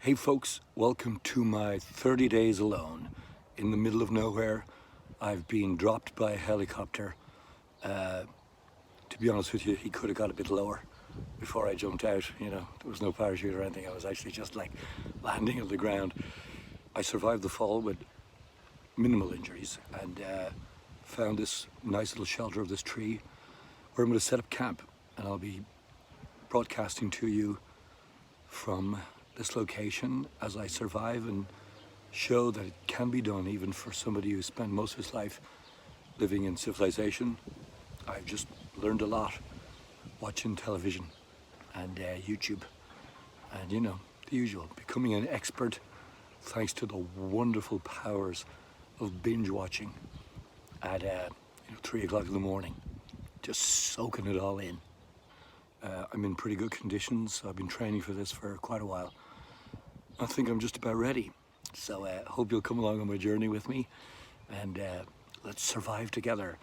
Hey folks, welcome to my 30 days alone in the middle of nowhere. I've been dropped by a helicopter. To be honest with you, he could have got a bit lower before I jumped out. You know, there was no parachute or anything. I was actually just like landing on the ground. I survived the fall with minimal injuries and found this nice little shelter of this tree where I'm going to set up camp, and I'll be broadcasting to you from this location as I survive and show that it can be done even for somebody who spent most of his life living in civilization. I've just learned a lot watching television and YouTube and, you know, the usual, becoming an expert thanks to the wonderful powers of binge watching at 3 o'clock in the morning, just soaking it all in. I'm in pretty good condition, so I've been training for this for quite a while. I think I'm just about ready. So hope you'll come along on my journey with me, and let's survive together.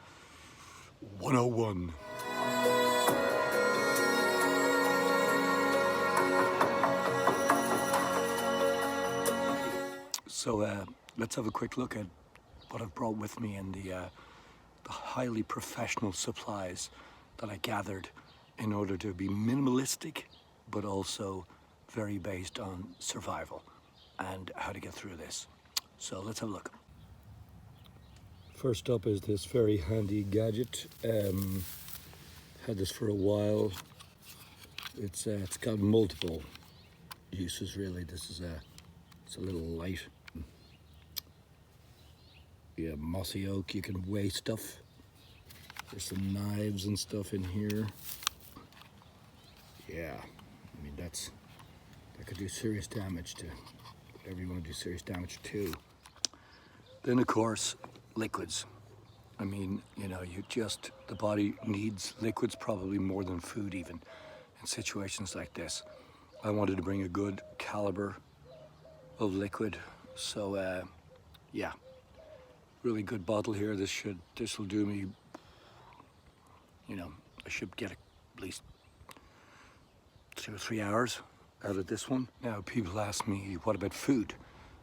101. So let's have a quick look at what I've brought with me and the highly professional supplies that I gathered in order to be minimalistic, but also very based on survival and how to get through this. So let's have a look. First up is this very handy gadget. Had this for a while. It's got multiple uses really. This is it's a little light. Yeah, mossy oak. You can weigh stuff. There's some knives and stuff in here. Yeah, I mean that could do serious damage to whatever you want to do serious damage to. Then of course, liquids. I mean, you know, the body needs liquids probably more than food even in situations like this. I wanted to bring a good caliber of liquid, so yeah, really good bottle here. This will do me, you know, I should get at least 2 or 3 hours out of this one. Now people ask me, what about food,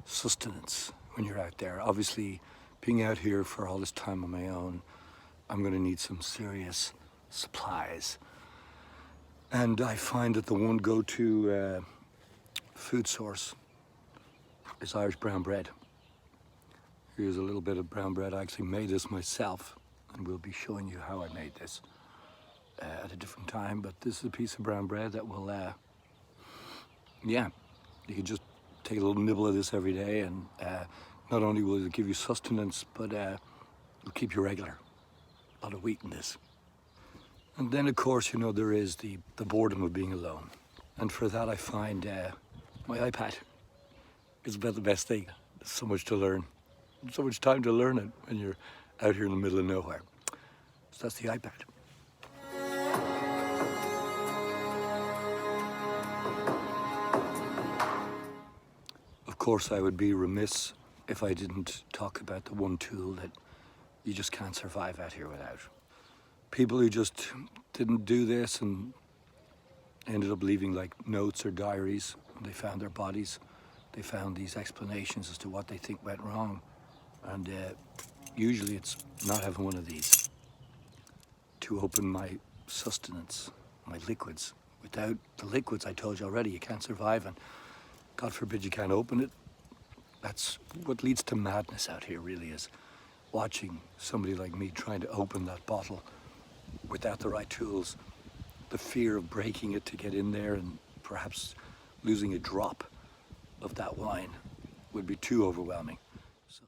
sustenance when you're out there? Obviously, being out here for all this time on my own, I'm going to need some serious supplies. And I find that the one go-to food source is Irish brown bread. Here's a little bit of brown bread. I actually made this myself, and we'll be showing you how I made this at a different time. But this is a piece of brown bread that will, yeah, you can just take a little nibble of this every day, and not only will it give you sustenance, but it'll keep you regular. A lot of wheat in this. And then of course, you know, there is the boredom of being alone. And for that I find my iPad is about the best thing. There's so much to learn. So much time to learn it when you're out here in the middle of nowhere. So that's the iPad. Of course, I would be remiss if I didn't talk about the one tool that you just can't survive out here without. People who just didn't do this and ended up leaving like notes or diaries when they found their bodies. They found these explanations as to what they think went wrong. And usually it's not having one of these to open my sustenance, my liquids. Without the liquids, I told you already, you can't survive, and God forbid you can't open it. That's what leads to madness out here, really, is watching somebody like me trying to open that bottle without the right tools. The fear of breaking it to get in there and perhaps losing a drop of that wine would be too overwhelming. So,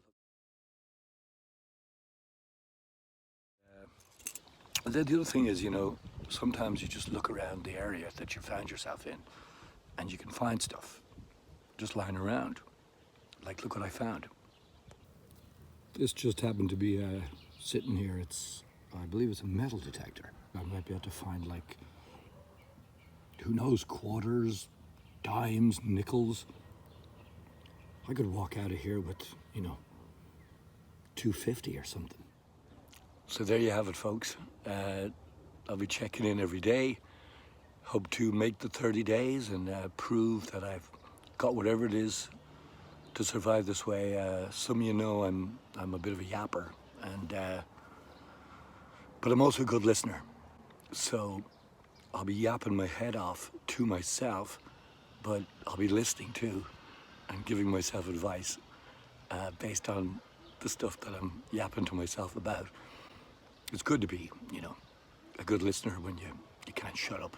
the other thing is, you know, sometimes you just look around the area that you found yourself in and you can find stuff just lying around. Like, look what I found. This just happened to be sitting here. I believe it's a metal detector. I might be able to find, like, who knows, quarters, dimes, nickels. I could walk out of here with, you know, 250 or something. So there you have it, folks. I'll be checking in every day. Hope to make the 30 days and prove that I've got whatever it is to survive this way. Some of you know I'm a bit of a yapper, and but I'm also a good listener. So I'll be yapping my head off to myself, but I'll be listening too and giving myself advice based on the stuff that I'm yapping to myself about. It's good to be, you know, a good listener when you can't shut up.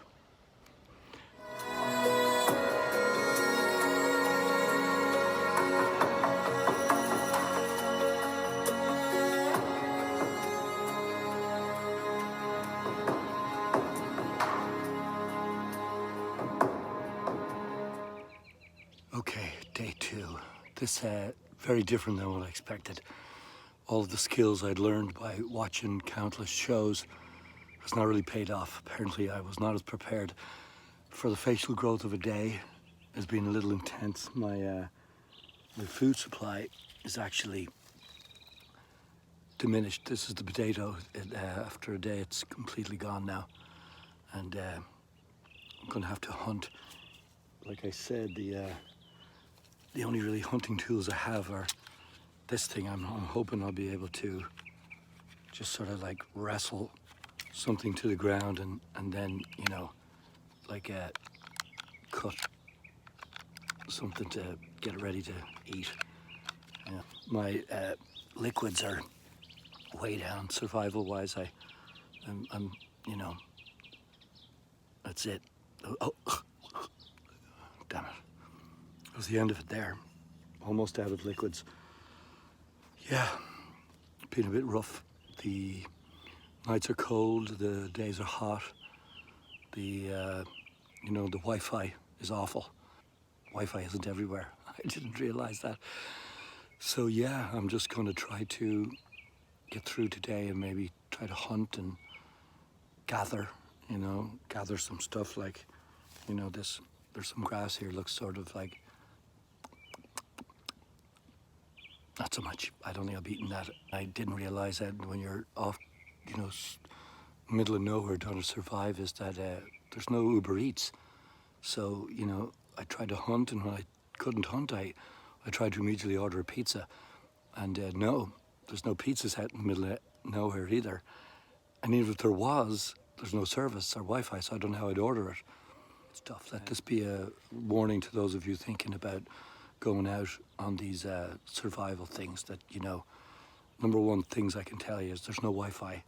Okay, day 2. This very different than what I expected. All of the skills I'd learned by watching countless shows has not really paid off. Apparently I was not as prepared for the facial growth of a day. Has been a little intense. My food supply is actually diminished. This is the potato. After a day it's completely gone now, and I'm gonna have to hunt. Like I said, the only really hunting tools I have are this thing. I'm hoping I'll be able to just sort of like wrestle something to the ground and then, you know, like cut something to get it ready to eat. Yeah. My liquids are way down survival-wise. I'm, you know, that's it. Oh, damn it. That was the end of it there. Almost out of liquids. Yeah, been a bit rough. The nights are cold, the days are hot. You know, the Wi-Fi is awful. Wi-Fi isn't everywhere. I didn't realize that. So yeah, I'm just gonna try to get through today and maybe try to hunt and gather, you know, gather some stuff like, you know, there's some grass here, looks sort of like, not so much. I don't think I've eaten that. I didn't realize that when you're off, you know, middle of nowhere trying to survive is that there's no Uber Eats. So, you know, I tried to hunt, and when I couldn't hunt, I tried to immediately order a pizza. And no, there's no pizzas out in the middle of nowhere either. And even if there was, there's no service or Wi-Fi, so I don't know how I'd order it. Stuff. Let this be a warning to those of you thinking about going out on these survival things that, you know, number one things I can tell you is there's no Wi-Fi.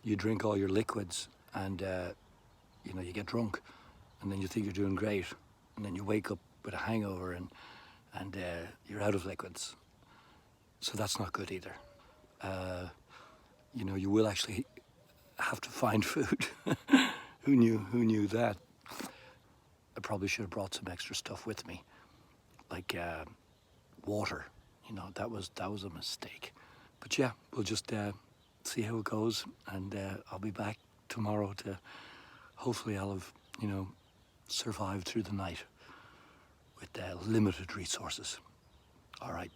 You drink all your liquids and, you know, you get drunk and then you think you're doing great. And then you wake up with a hangover and you're out of liquids. So that's not good either. You know, you will actually have to find food. Who knew that? I probably should have brought some extra stuff with me, like water. You know, that was a mistake. But yeah, we'll just see how it goes, and I'll be back tomorrow to hopefully I'll have, you know, survived through the night with limited resources. All right,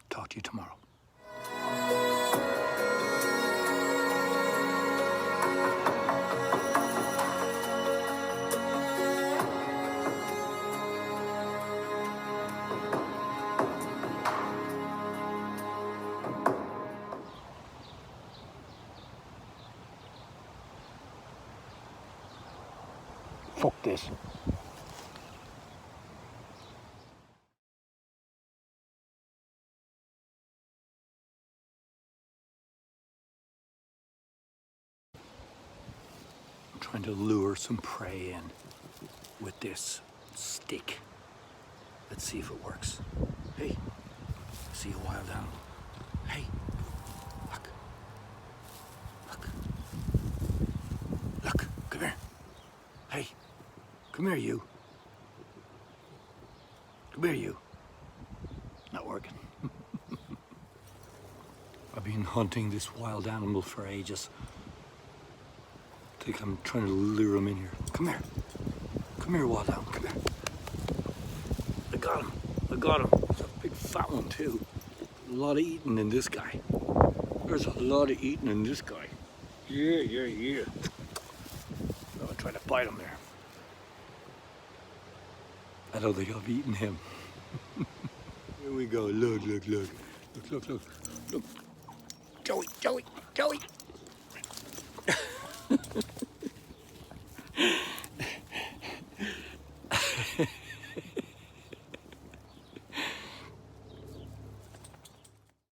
talk to you tomorrow. Fuck this. I'm trying to lure some prey in with this stick. Let's see if it works. Hey, I see a wild animal. Hey, look. Look. Look, come here. Hey, come here, you. Come here, you. Not working. I've been hunting this wild animal for ages. I think I'm trying to lure him in here. Come here. Come here, wild animal, come here. I got him. I got him. It's a big fat one too. A lot of eating in this guy. There's a lot of eating in this guy. Yeah. Oh, I tried to bite him there. I don't think I've eaten him. Here we go. Look, look, look. Look, look, look. Look. Joey, Joey, Joey.